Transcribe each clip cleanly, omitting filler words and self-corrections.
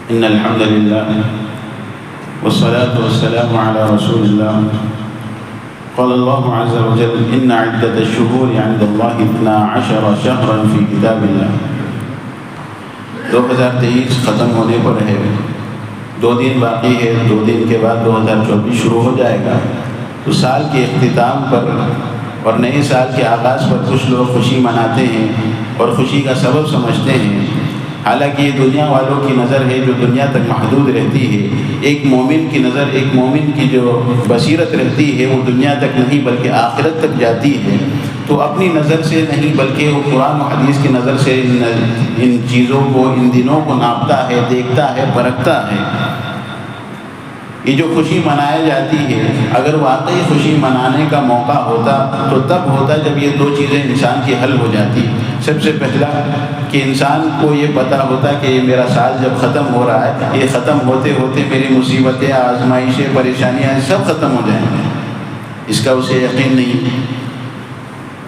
إن الحمد لله والصلاة والسلام على رسول الله. قال الله عز وجل: إن عدة الشهور عند الله 12 شهرا في كتاب الله. 2023 ختم ہونے پر ہے، 2 دن باقی ہے، 2 دن کے بعد 2024 شروع ہو جائے گا. تو سال کے اختتام پر اور نئے سال کے آغاز پر کچھ لوگ خوشی مناتے ہیں اور خوشی کا سبب سمجھتے ہیں. حالانکہ یہ دنیا والوں کی نظر ہے جو دنیا تک محدود رہتی ہے. ایک مومن کی نظر، ایک مومن کی جو بصیرت رہتی ہے وہ دنیا تک نہیں بلکہ آخرت تک جاتی ہے. تو اپنی نظر سے نہیں بلکہ وہ قرآن و حدیث کی نظر سے ان چیزوں کو، ان دنوں کو ناپتا ہے، دیکھتا ہے، پرکھتا ہے. یہ جو خوشی منائی جاتی ہے، اگر واقعی خوشی منانے کا موقع ہوتا تو تب ہوتا جب یہ 2 چیزیں انسان کی حل ہو جاتی. سب سے پہلا کہ انسان کو یہ پتہ ہوتا کہ یہ میرا سال جب ختم ہو رہا ہے، یہ ختم ہوتے ہوتے میری مصیبتیں، آزمائشیں، پریشانیاں سب ختم ہو جائیں گے. اس کا اسے یقین نہیں.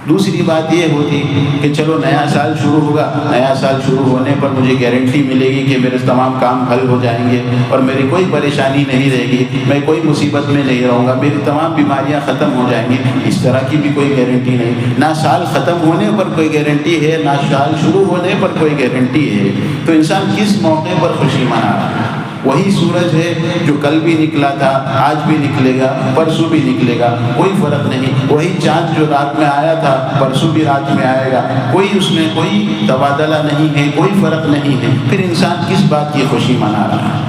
دوسری بات یہ ہوتی کہ چلو نیا سال شروع ہوگا، نیا سال شروع ہونے پر مجھے گارنٹی ملے گی کہ میرے تمام کام حل ہو جائیں گے اور میری کوئی پریشانی نہیں رہے گی، میں کوئی مصیبت میں نہیں رہوں گا، میری تمام بیماریاں ختم ہو جائیں گی. اس طرح کی بھی کوئی گارنٹی نہیں. نہ سال ختم ہونے پر کوئی گارنٹی ہے، نہ سال شروع ہونے پر کوئی گارنٹی ہے. تو انسان کس موقع پر خوشی منا رہا ہے؟ وہی سورج ہے جو کل بھی نکلا تھا، آج بھی نکلے گا، پرسوں بھی نکلے گا، کوئی فرق نہیں. وہی چاند جو رات میں آیا تھا پرسوں بھی رات میں آئے گا، کوئی اس میں کوئی تبادلہ نہیں ہے، کوئی فرق نہیں ہے. پھر انسان کس بات کی خوشی منا رہا ہے؟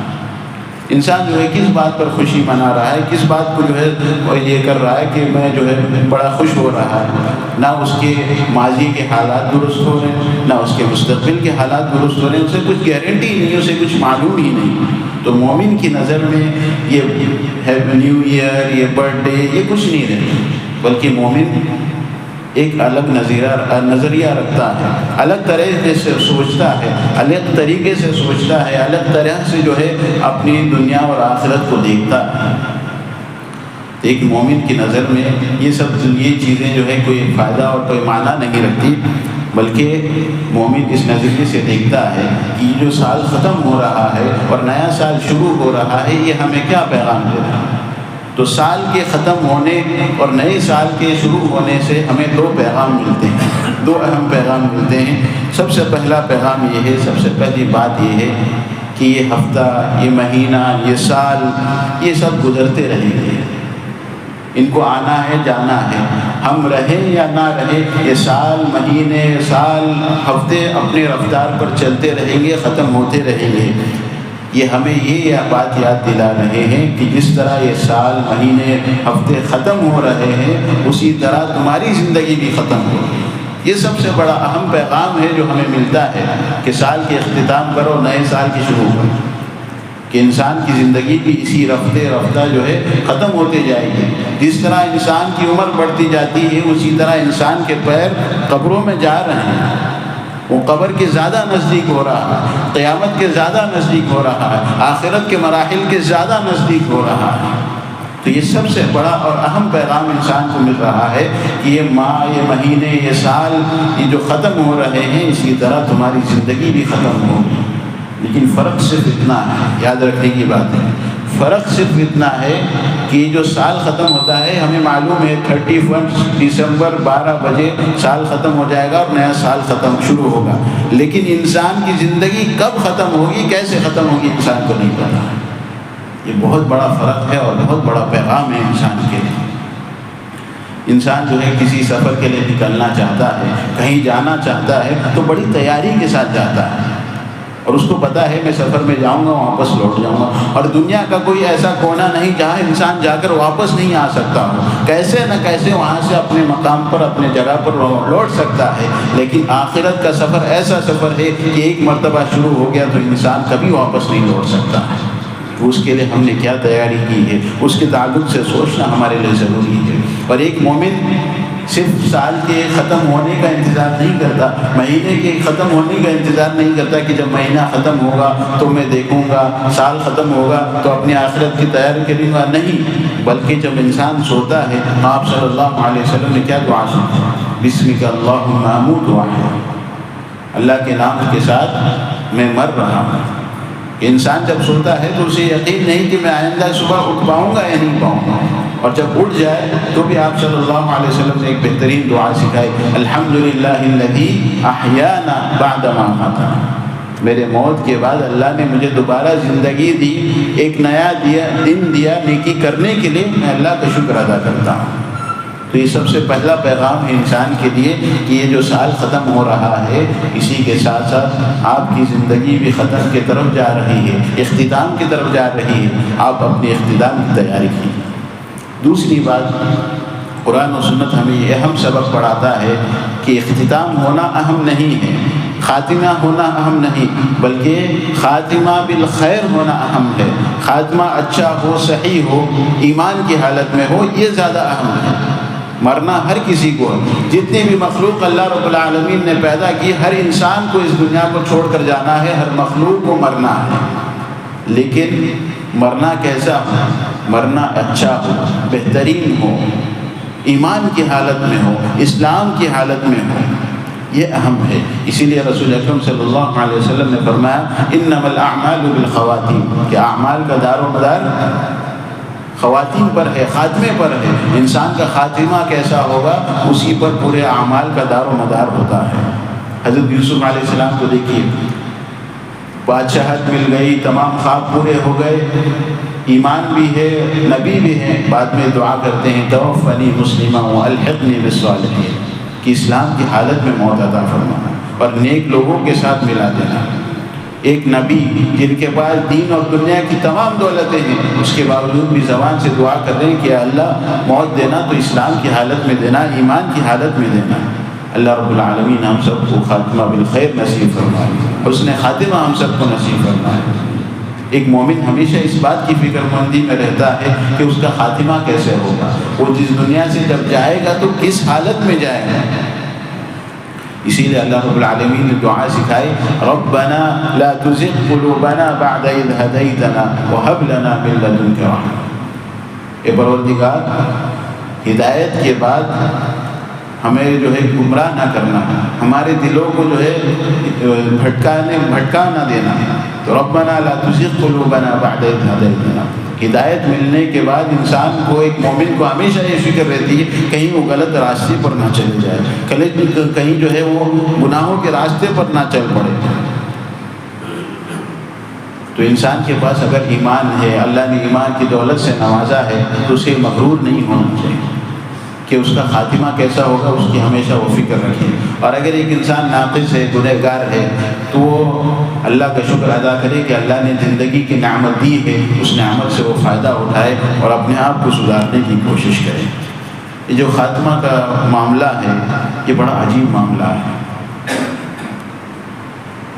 انسان جو ہے کس بات پر خوشی منا رہا ہے؟ کس بات کو جو ہے یہ کر رہا ہے کہ میں جو ہے بڑا خوش ہو رہا ہے؟ نہ اس کے ماضی کے حالات درست ہو رہے ہیں، نہ اس کے مستقبل کے حالات درست ہو رہے ہیں. اسے کچھ گارنٹی نہیں، اسے کچھ معلوم ہی نہیں. تو مومن کی نظر میں یہ نیو ایئر، یہ برتھ ڈے، یہ کچھ نہیں رہتا، بلکہ مومن ایک الگ نظریہ رکھتا ہے، الگ طرح سے سوچتا ہے، الگ طریقے سے سوچتا ہے، الگ طرح سے جو ہے اپنی دنیا اور آخرت کو دیکھتا ہے. ایک مومن کی نظر میں یہ چیزیں جو ہے کوئی فائدہ اور کوئی معنی نہیں رکھتی، بلکہ مومن اس نظریے سے دیکھتا ہے کہ یہ جو سال ختم ہو رہا ہے اور نیا سال شروع ہو رہا ہے، یہ ہمیں کیا پیغام دے رہا ہے. تو سال کے ختم ہونے اور نئے سال کے شروع ہونے سے ہمیں 2 پیغام ملتے ہیں، 2 اہم پیغام ملتے ہیں. سب سے پہلا پیغام یہ ہے، سب سے پہلی بات یہ ہے کہ یہ ہفتہ، یہ مہینہ، یہ سال، یہ سب گزرتے رہیں گے. ان کو آنا ہے، جانا ہے. ہم رہیں یا نہ رہیں، یہ سال، مہینے، سال، ہفتے اپنے رفتار پر چلتے رہیں گے، ختم ہوتے رہیں گے. یہ ہمیں یہ بات یاد دلا رہے ہیں کہ جس طرح یہ سال، مہینے، ہفتے ختم ہو رہے ہیں، اسی طرح تمہاری زندگی بھی ختم ہو رہی ہے. یہ سب سے بڑا اہم پیغام ہے جو ہمیں ملتا ہے کہ سال کے اختتام کرو، نئے سال کی شروع کرو. کہ انسان کی زندگی بھی اسی رفتہ جو ہے ختم ہوتے جائے گی. جس طرح انسان کی عمر بڑھتی جاتی ہے، اسی طرح انسان کے پیر قبروں میں جا رہے ہیں. وہ قبر کے زیادہ نزدیک ہو رہا ہے، قیامت کے زیادہ نزدیک ہو رہا ہے، آخرت کے مراحل کے زیادہ نزدیک ہو رہا ہے. تو یہ سب سے بڑا اور اہم پیغام انسان کو مل رہا ہے کہ یہ ماہ، یہ مہینے، یہ سال، یہ جو ختم ہو رہے ہیں، اسی طرح تمہاری زندگی بھی ختم ہوگی. لیکن فرق صرف اتنا ہے، یاد رکھنے کی بات ہے، فرق صرف اتنا ہے کہ جو سال ختم ہوتا ہے، ہمیں معلوم ہے 31 دسمبر 12 بجے سال ختم ہو جائے گا اور نیا سال شروع ہوگا. لیکن انسان کی زندگی کب ختم ہوگی، کیسے ختم ہوگی، انسان کو نہیں پتا. یہ بہت بڑا فرق ہے اور بہت بڑا پیغام ہے انسان کے لیے. انسان جو ہے کسی سفر کے لیے نکلنا چاہتا ہے، کہیں جانا چاہتا ہے تو بڑی تیاری کے ساتھ جاتا ہے اور اس کو پتا ہے میں سفر میں جاؤں گا، واپس لوٹ جاؤں گا. اور دنیا کا کوئی ایسا کونا نہیں جہاں انسان جا کر واپس نہیں آ سکتا ہو. کیسے نہ کیسے وہاں سے اپنے مقام پر، اپنے جگہ پر لوٹ سکتا ہے. لیکن آخرت کا سفر ایسا سفر ہے کہ ایک مرتبہ شروع ہو گیا تو انسان کبھی واپس نہیں لوٹ سکتا ہے. تو اس کے لیے ہم نے کیا تیاری کی ہے، اس کے تعلق سے سوچنا ہمارے لیے ضروری ہے. اور ایک مومن صرف سال کے ختم ہونے کا انتظار نہیں کرتا، مہینے کے ختم ہونے کا انتظار نہیں کرتا کہ جب مہینہ ختم ہوگا تو میں دیکھوں گا، سال ختم ہوگا تو اپنی آخرت کی تیاری کروں گا. نہیں، بلکہ جب انسان سوتا ہے، آپ صلی اللہ علیہ وسلم نے کیا دعا سنی؟ بسمک اللہم اموت واحیا، اللہ کے نام کے ساتھ میں مر رہا ہوں. انسان جب سوتا ہے تو اسے یقین نہیں کہ میں آئندہ صبح اٹھ پاؤں گا یا نہیں پاؤں گا، اور جب اٹھ جائے تو بھی آپ صلی اللہ علیہ وسلم نے ایک بہترین دعا سکھائی، الحمدللہ الذی احیانا بعد ما ماتنا، میرے موت کے بعد اللہ نے مجھے دوبارہ زندگی دی، ایک نیا دن دیا نیکی کرنے کے لیے، میں اللہ کا شکر ادا کرتا ہوں۔ تو یہ سب سے پہلا پیغام ہے انسان کے لیے کہ یہ جو سال ختم ہو رہا ہے، اسی کے ساتھ ساتھ آپ کی زندگی بھی ختم کی طرف جا رہی ہے، اختتام کی طرف جا رہی ہے، آپ اپنی اختتام کی تیاری کیجیے۔ دوسری بات، قرآن و سنت ہمیں یہ اہم سبق پڑھاتا ہے کہ اختتام ہونا اہم نہیں ہے، خاتمہ ہونا اہم نہیں، بلکہ خاتمہ بالخیر ہونا اہم ہے۔ خاتمہ اچھا ہو، صحیح ہو، ایمان کی حالت میں ہو، یہ زیادہ اہم ہے۔ مرنا ہر کسی کو، جتنی بھی مخلوق اللہ رب العالمین نے پیدا کی، ہر انسان کو اس دنیا کو چھوڑ کر جانا ہے، ہر مخلوق کو مرنا ہے، لیکن مرنا کیسا ہو؟ مرنا اچھا ہو، بہترین ہو، ایمان کی حالت میں ہو، اسلام کی حالت میں ہو، یہ اہم ہے۔ اسی لیے رسول اکرم صلی اللہ علیہ وسلم نے فرمایا انما الاعمال بالخواتیم، کہ اعمال کا دار و مدار خواتین پر ہے، خاتمے پر ہے۔ انسان کا خاتمہ کیسا ہوگا، اسی پر پورے اعمال کا دار و مدار ہوتا ہے۔ حضرت یوسف علیہ السلام کو دیکھیے، بادشاہت مل گئی، تمام خواب پورے ہو گئے، ایمان بھی ہے، نبی بھی ہے، بعد میں دعا کرتے ہیں توفنی مسلمہ والحقنی بالصالحین، کہ اسلام کی حالت میں موت عطا فرمانا اور نیک لوگوں کے ساتھ ملا دینا۔ ایک نبی جن کے پاس دین اور دنیا کی تمام دولتیں ہیں، اس کے باوجود بھی زبان سے دعا کر رہے ہیں کہ اللہ موت دینا تو اسلام کی حالت میں دینا، ایمان کی حالت میں دینا۔ اللہ رب العالمین ہم سب کو خاتمہ بالخیر نصیب فرمائے، حسن خاتمہ ہم سب کو نصیب فرمائے۔ ایک مومن ہمیشہ اس بات کی فکر مندی میں رہتا ہے کہ اس کا خاتمہ کیسے ہوگا، وہ جس دنیا سے جب جائے گا تو کس حالت میں جائے گا۔ اسی لیے اللہ رب العالمین نے دعا سکھائی ربنا لا تزغ قلوبنا بعد اذ ہدیتنا وہب لنا من لدنک رحمۃ، اے پروردگار ہدایت کے بعد ہمیں جو ہے گمراہ نہ کرنا، ہمارے دلوں کو جو ہے بھٹکا نہ دینا۔ تو ربنا لا تزغ قلوبنا بعد اذ ہدیتنا، ہدایت ملنے کے بعد انسان کو، ایک مومن کو ہمیشہ یہ فکر رہتی ہے کہیں وہ غلط راستے پر نہ چلے جائے، کہیں جو ہے وہ گناہوں کے راستے پر نہ چل پڑے۔ تو انسان کے پاس اگر ایمان ہے، اللہ نے ایمان کی دولت سے نوازا ہے، تو اسے مغرور نہیں ہونا چاہیے کہ اس کا خاتمہ کیسا ہوگا، اس کی ہمیشہ وہ فکر رکھے۔ اور اگر ایک انسان ناقص ہے، گنہگار ہے، تو وہ اللہ کا شکر ادا کرے کہ اللہ نے زندگی کی نعمت دی ہے، اس نعمت سے وہ فائدہ اٹھائے اور اپنے آپ کو سدھارنے کی کوشش کرے۔ یہ جو خاتمہ کا معاملہ ہے، یہ بڑا عجیب معاملہ ہے۔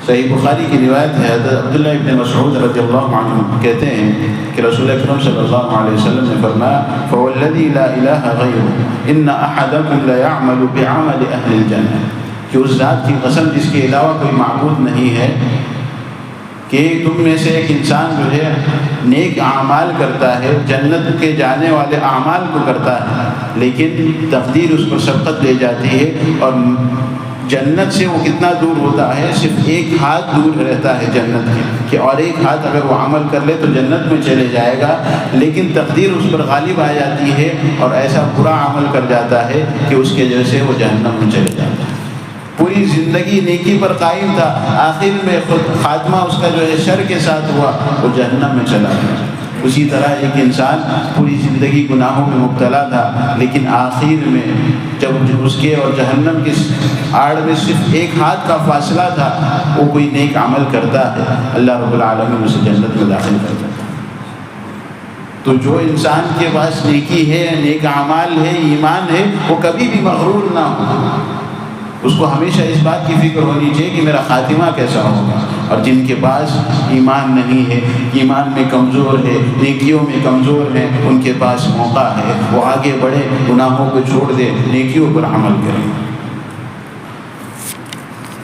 صحیح بخاری کی روایت ہے، حضرت عبداللہ ابن مسعود رضی اللہ عنہ کہتے ہیں کہ رسول اکرم صلی اللہ علیہ وسلم نے فرمایا فوالذی لا الہ غیرہ ان احدکم لیعمل بعمل اہل الجنہ، کہ اس ذات کی قسم جس کے علاوہ کوئی معبود نہیں ہے، کہ تم میں سے ایک انسان جو ہے نیک اعمال کرتا ہے، جنت کے جانے والے اعمال کو کرتا ہے، لیکن تقدیر اس پر سبقت لے جاتی ہے اور جنت سے وہ کتنا دور ہوتا ہے، صرف ایک ہاتھ دور رہتا ہے جنت کے، کہ اور ایک ہاتھ اگر وہ عمل کر لے تو جنت میں چلے جائے گا، لیکن تقدیر اس پر غالب آ جاتی ہے اور ایسا برا عمل کر جاتا ہے کہ اس کے جیسے وہ جہنم میں چلے جاتا ہے۔ پوری زندگی نیکی پر قائم تھا، آخر میں خود خاتمہ اس کا جو ہے شر کے ساتھ ہوا، وہ جہنم میں چلا گیا۔ اسی طرح ایک انسان پوری زندگی گناہوں میں مبتلا تھا، لیکن آخر میں جب اس کے اور جہنم کی آڑ میں صرف ایک ہاتھ کا فاصلہ تھا، وہ کوئی نیک عمل کرتا ہے، اللہ رب العالمین اسے جنت میں داخل کرتا ہے۔ تو جو انسان کے پاس نیکی ہے، نیک اعمال ہے، ایمان ہے، وہ کبھی بھی مغرور نہ ہو، اس کو ہمیشہ اس بات کی فکر ہونی چاہیے کہ میرا خاتمہ کیسا ہوگا۔ اور جن کے پاس ایمان نہیں ہے، ایمان میں کمزور ہے، نیکیوں میں کمزور ہے، ان کے پاس موقع ہے، وہ آگے بڑھے، گناہوں کو چھوڑ دے، نیکیوں پر عمل کریں۔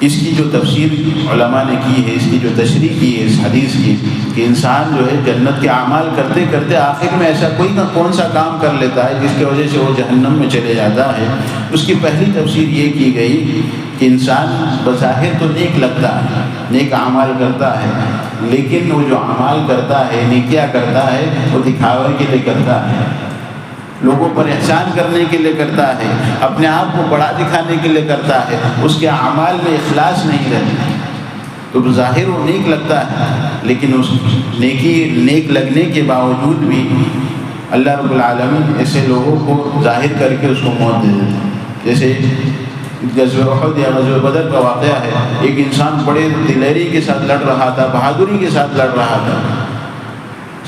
اس کی جو تفسیر علماء نے کی ہے، اس کی جو تشریح کی ہے اس حدیث کی، کہ انسان جو ہے جنت کے اعمال کرتے کرتے آخر میں ایسا کوئی نہ کون سا کام کر لیتا ہے جس کی وجہ سے وہ جہنم میں چلے جاتا ہے۔ اس کی پہلی تفسیر یہ کی گئی کہ انسان بظاہر تو نیک لگتا ہے، نیک اعمال کرتا ہے، لیکن وہ جو اعمال کرتا ہے، نیکیاں کرتا ہے، وہ دکھاوے کے لیے کرتا ہے، لوگوں پر احسان کرنے کے لیے کرتا ہے، اپنے آپ کو بڑا دکھانے کے لیے کرتا ہے، اس کے اعمال میں اخلاص نہیں رہتا، تو ظاہر وہ نیک لگتا ہے، لیکن اس نیک لگنے کے باوجود بھی اللہ رب العالمین ایسے لوگوں کو ظاہر کر کے اس کو موت دے دیتے ہیں۔ جیسے غزوہ احد یا غزوہ بدر کا واقعہ ہے، ایک انسان بڑے دلیری کے ساتھ لڑ رہا تھا، بہادری کے ساتھ لڑ رہا تھا،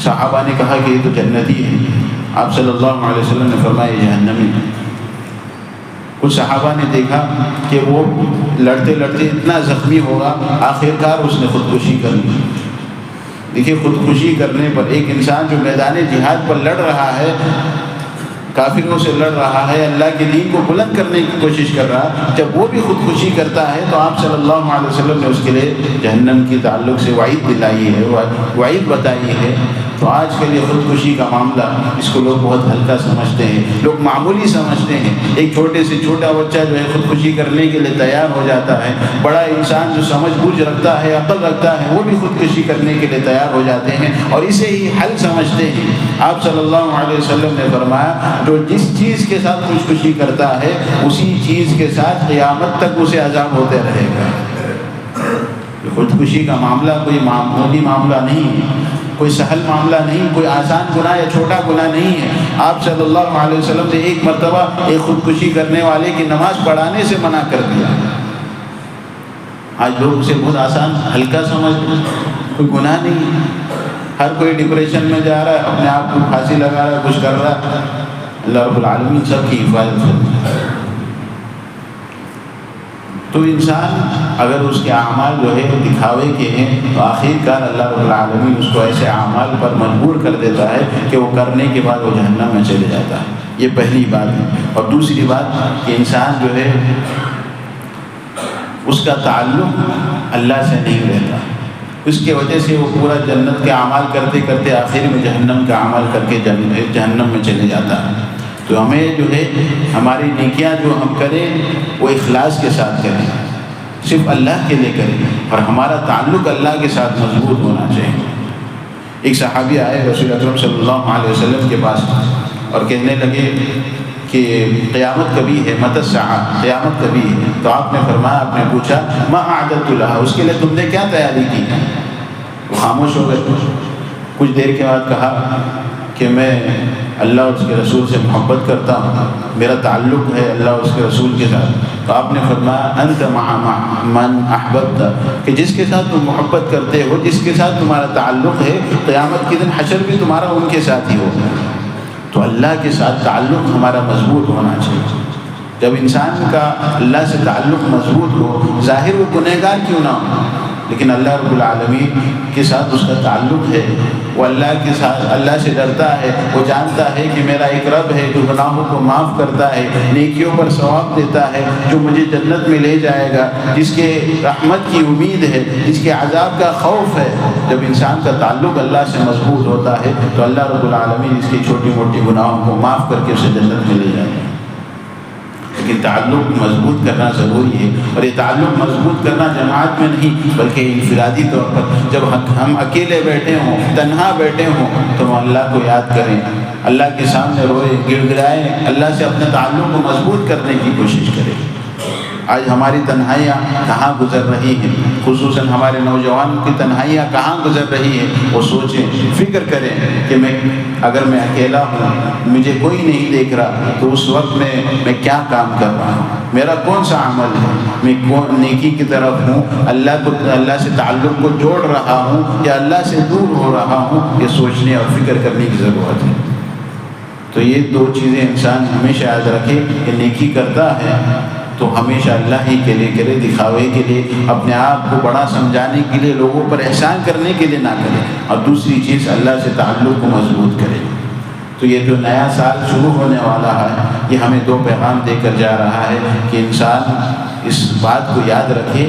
صحابہ نے کہا کہ یہ تو جنتی ہے، آپ صلی اللہ علیہ وسلم نے فرمایا یہ جہنمی ہے۔ کچھ صحابہ نے دیکھا کہ وہ لڑتے لڑتے اتنا زخمی ہوگا، آخرکار اس نے خودکشی کر لی۔ دیکھیے، خودکشی کرنے پر ایک انسان جو میدان جہاد پر لڑ رہا ہے، کافروں سے لڑ رہا ہے، اللہ کے دین کو بلند کرنے کی کوشش کر رہا ہے، جب وہ بھی خودکشی کرتا ہے تو آپ صلی اللہ علیہ وسلم نے اس کے لیے جہنم کی تعلق سے وعید دلائی ہے، وعید بتائی ہے۔ تو آج کے لیے خودکشی کا معاملہ، اس کو لوگ بہت ہلکا سمجھتے ہیں، لوگ معمولی سمجھتے ہیں۔ ایک چھوٹے سے چھوٹا بچہ جو ہے خودکشی کرنے کے لیے تیار ہو جاتا ہے، بڑا انسان جو سمجھ بوجھ رکھتا ہے، عقل رکھتا ہے، وہ بھی خودکشی کرنے کے لیے تیار ہو جاتے ہیں اور اسے ہی حل سمجھتے ہیں۔ آپ صلی اللہ علیہ وسلم نے فرمایا، جو جس چیز کے ساتھ خودکشی کرتا ہے اسی چیز کے ساتھ قیامت تک اسے عذاب ہوتے رہے گا۔ خودکشی کا معاملہ کوئی معمولی معاملہ نہیں ہے، کوئی سہل معاملہ نہیں، کوئی آسان گناہ یا چھوٹا گناہ نہیں ہے۔ آپ صلی اللہ علیہ وسلم نے ایک مرتبہ ایک خودکشی کرنے والے کی نماز پڑھانے سے منع کر دیا۔ آج لوگ اسے بہت آسان ہلکا سمجھتے ہیں، کوئی گناہ نہیں ہے۔ ہر کوئی ڈپریشن میں جا رہا ہے، اپنے آپ کو پھانسی لگا رہا ہے، کچھ کر رہا ہے۔ اللہ رب العالمین سب کی حفاظت کرے۔ تو انسان اگر اس کے اعمال جو ہے دکھاوے کے ہیں تو آخر کار اللہ رب العالمین اس کو ایسے اعمال پر مجبور کر دیتا ہے کہ وہ کرنے کے بعد وہ جہنم میں چلے جاتا ہے۔ یہ پہلی بات ہے۔ اور دوسری بات کہ انسان جو ہے اس کا تعلق اللہ سے نہیں رہتا، اس کی وجہ سے وہ پورا جنت کے اعمال کرتے کرتے آخر میں جہنم کا عمل کر کے جہنم میں چلے جاتا ہے۔ تو ہمیں جو ہے ہماری نیکیاں جو ہم کریں وہ اخلاص کے ساتھ کریں، صرف اللہ کے لیے کریں، اور ہمارا تعلق اللہ کے ساتھ مضبوط ہونا چاہیے۔ ایک صحابی آئے رسول اکرم صلی اللہ علیہ وسلم کے پاس اور کہنے لگے کہ قیامت کبھی ہے، متی الساعۃ، قیامت کبھی ہے؟ تو آپ نے فرمایا، آپ نے پوچھا ما اعددت لها، اس کے لیے تم نے کیا تیاری کی؟ وہ خاموش ہو گئے۔ کچھ دیر کے بعد کہا کہ میں اللہ اور اس کے رسول سے محبت کرتا ہوں، میرا تعلق ہے اللہ اور اس کے رسول کے ساتھ۔ تو آپ نے فرمایا انت مع من احببت، کہ جس کے ساتھ تم محبت کرتے ہو، جس کے ساتھ تمہارا تعلق ہے، قیامت کے دن حشر بھی تمہارا ان کے ساتھ ہی ہوگا۔ تو اللہ کے ساتھ تعلق ہمارا مضبوط ہونا چاہیے۔ جب انسان کا اللہ سے تعلق مضبوط ہو، ظاہر وہ گنہگار کیوں نہ ہو، لیکن اللہ رب العالمین کے ساتھ اس کا تعلق ہے، وہ اللہ کے ساتھ اللہ سے ڈرتا ہے، وہ جانتا ہے کہ میرا ایک رب ہے جو گناہوں کو معاف کرتا ہے، نیکیوں پر ثواب دیتا ہے، جو مجھے جنت میں لے جائے گا، جس کے رحمت کی امید ہے، جس کے عذاب کا خوف ہے۔ جب انسان کا تعلق اللہ سے مضبوط ہوتا ہے تو اللہ رب العالمین اس کی چھوٹی موٹی گناہوں کو معاف کر کے اسے جنت میں لے جائے گا۔ لیکن تعلق مضبوط کرنا ضروری ہے، اور یہ تعلق مضبوط کرنا جماعت میں نہیں بلکہ انفرادی طور پر۔ جب ہم اکیلے بیٹھے ہوں، تنہا بیٹھے ہوں، تو ہم اللہ کو یاد کریں، اللہ کے سامنے روئیں، گڑ گڑائیں، اللہ سے اپنے تعلق کو مضبوط کرنے کی کوشش کریں۔ آج ہماری تنہائیاں کہاں گزر رہی ہیں، خصوصاً ہمارے نوجوان کی تنہائیاں کہاں گزر رہی ہیں، وہ سوچیں، فکر کریں کہ اگر میں اکیلا ہوں، مجھے کوئی نہیں دیکھ رہا، تو اس وقت میں کیا کام کر رہا ہوں، میرا کون سا عمل ہے، میں کون نیکی کی طرف ہوں، اللہ سے تعلق کو جوڑ رہا ہوں یا اللہ سے دور ہو رہا ہوں۔ یہ سوچنے اور فکر کرنے کی ضرورت ہے۔ تو یہ دو چیزیں انسان ہمیشہ یاد رکھے کہ نیکی کرتا ہے تو ہمیشہ اللہ ہی کے لیے کرے، دکھاوے کے لیے، اپنے آپ کو بڑا سمجھانے کے لیے، لوگوں پر احسان کرنے کے لیے نہ کرے، اور دوسری چیز اللہ سے تعلق کو مضبوط کرے۔ تو یہ جو نیا سال شروع ہونے والا ہے یہ ہمیں دو پیغام دے کر جا رہا ہے کہ انسان اس بات کو یاد رکھے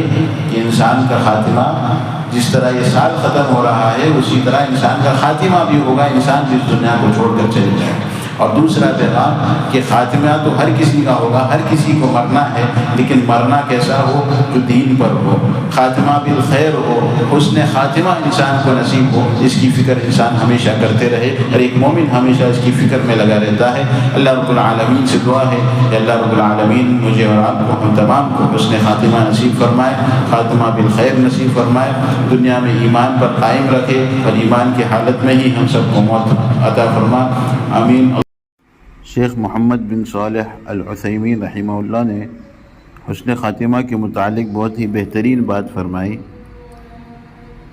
کہ انسان کا خاتمہ جس طرح یہ سال ختم ہو رہا ہے اسی طرح انسان کا خاتمہ بھی ہوگا، انسان بھی اس دنیا کو چھوڑ کر چلے جائے۔ اور دوسرا پیغام کہ خاتمہ تو ہر کسی کا ہوگا، ہر کسی کو مرنا ہے، لیکن مرنا کیسا ہو؟ جو دین پر ہو، خاتمہ بالخیر ہو، حسن خاتمہ انسان کو نصیب ہو، اس کی فکر انسان ہمیشہ کرتے رہے، اور ایک مومن ہمیشہ اس کی فکر میں لگا رہتا ہے۔ اللہ رب العالمین سے دعا ہے کہ اللہ رب العالمین مجھے اور آپ کو، ہم تمام کو حسن خاتمہ نصیب فرمائے، خاتمہ بالخیر نصیب فرمائے، دنیا میں ایمان پر قائم رکھے اور ایمان کی حالت میں ہی ہم سب کو موت عطا فرما، آمین۔ شیخ محمد بن صالح العثیمین رحمہ اللہ نے حسن خاتمہ کے متعلق بہت ہی بہترین بات فرمائی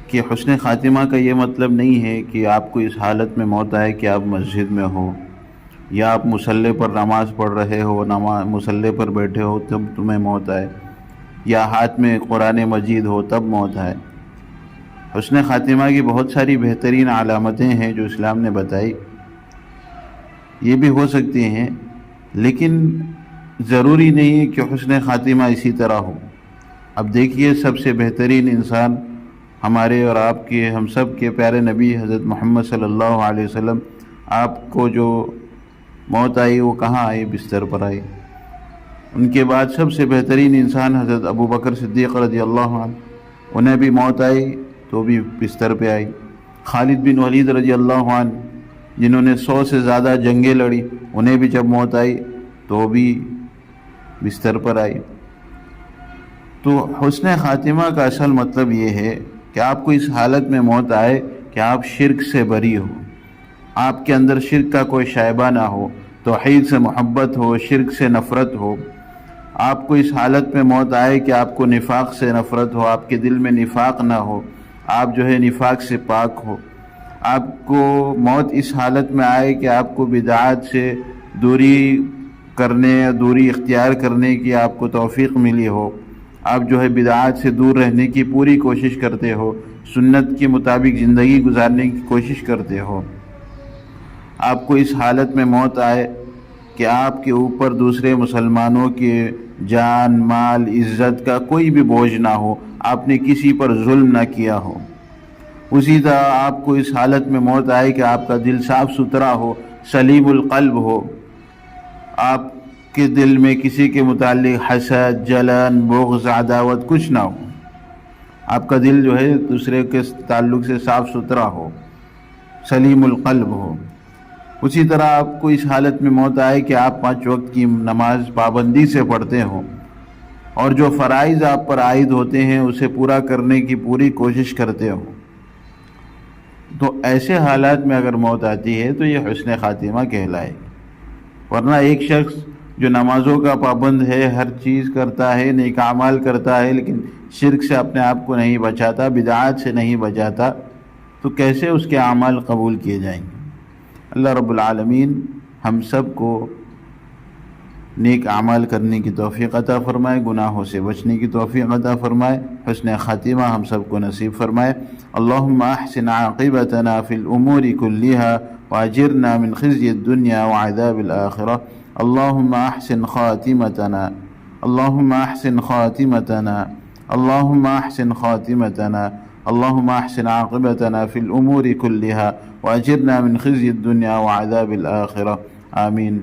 کہ حسن خاتمہ کا یہ مطلب نہیں ہے کہ آپ کو اس حالت میں موت آئے کہ آپ مسجد میں ہو یا آپ مصلی پر نماز پڑھ رہے ہو، مصلی پر بیٹھے ہو تب تمہیں موت آئے، یا ہاتھ میں قرآن مجید ہو تب موت آئے۔ حسن خاتمہ کی بہت ساری بہترین علامتیں ہیں جو اسلام نے بتائی، یہ بھی ہو سکتی ہیں، لیکن ضروری نہیں ہے کہ حسن خاتمہ اسی طرح ہو۔ اب دیکھیے، سب سے بہترین انسان ہمارے اور آپ کے، ہم سب کے پیارے نبی حضرت محمد صلی اللہ علیہ وسلم، آپ کو جو موت آئی وہ کہاں آئی؟ بستر پر آئی۔ ان کے بعد سب سے بہترین انسان حضرت ابو بکر صدیق رضی اللہ عنہ، انہیں بھی موت آئی تو بھی بستر پہ آئی۔ خالد بن ولید رضی اللہ عنہ، جنہوں نے 100 سے زیادہ جنگیں لڑی، انہیں بھی جب موت آئی تو بھی بستر پر آئی۔ تو حسن خاتمہ کا اصل مطلب یہ ہے کہ آپ کو اس حالت میں موت آئے کہ آپ شرک سے بری ہو، آپ کے اندر شرک کا کوئی شائبہ نہ ہو، توحید سے محبت ہو، شرک سے نفرت ہو۔ آپ کو اس حالت میں موت آئے کہ آپ کو نفاق سے نفرت ہو، آپ کے دل میں نفاق نہ ہو، آپ جو ہے نفاق سے پاک ہو۔ آپ کو موت اس حالت میں آئے کہ آپ کو بدعات سے دوری کرنے، دوری اختیار کرنے کی آپ کو توفیق ملی ہو، آپ جو ہے بدعات سے دور رہنے کی پوری کوشش کرتے ہو، سنت کے مطابق زندگی گزارنے کی کوشش کرتے ہو۔ آپ کو اس حالت میں موت آئے کہ آپ کے اوپر دوسرے مسلمانوں کے جان، مال، عزت کا کوئی بھی بوجھ نہ ہو، آپ نے کسی پر ظلم نہ کیا ہو۔ اسی طرح آپ کو اس حالت میں موت آئے کہ آپ کا دل صاف ستھرا ہو، سلیم القلب ہو، آپ کے دل میں کسی کے متعلق حسد، جلن، بغض، عداوت کچھ نہ ہو، آپ کا دل جو ہے دوسرے کے تعلق سے صاف ستھرا ہو، سلیم القلب ہو۔ اسی طرح آپ کو اس حالت میں موت آئے کہ آپ 5 وقت کی نماز پابندی سے پڑھتے ہوں اور جو فرائض آپ پر عائد ہوتے ہیں اسے پورا کرنے کی پوری کوشش کرتے ہوں۔ تو ایسے حالات میں اگر موت آتی ہے تو یہ حسن خاتمہ کہلائے گی۔ ورنہ ایک شخص جو نمازوں کا پابند ہے، ہر چیز کرتا ہے، نیک اعمال کرتا ہے، لیکن شرک سے اپنے آپ کو نہیں بچاتا، بدعات سے نہیں بچاتا، تو کیسے اس کے اعمال قبول کیے جائیں گے؟ اللہ رب العالمین ہم سب کو نیک اعمال کرنے کی توفیق عطا فرمائے، گناہوں سے بچنے کی توفیق عطا فرمائے، حسن خاتمہ ہم سب کو نصیب فرمائے۔ اللہم احسن عاقبتنا فی الامور کلها واجرنا من خزي الدنيا وعذاب الآخرة۔ اللہم احسن خاتمتنا، اللہم احسن خاتمتنا، اللہم احسن خاتمتنا، اللہم احسن عاقبتنا فی الامور کلها واجرنا من خزي الدنيا وعذاب الآخرة، آمین۔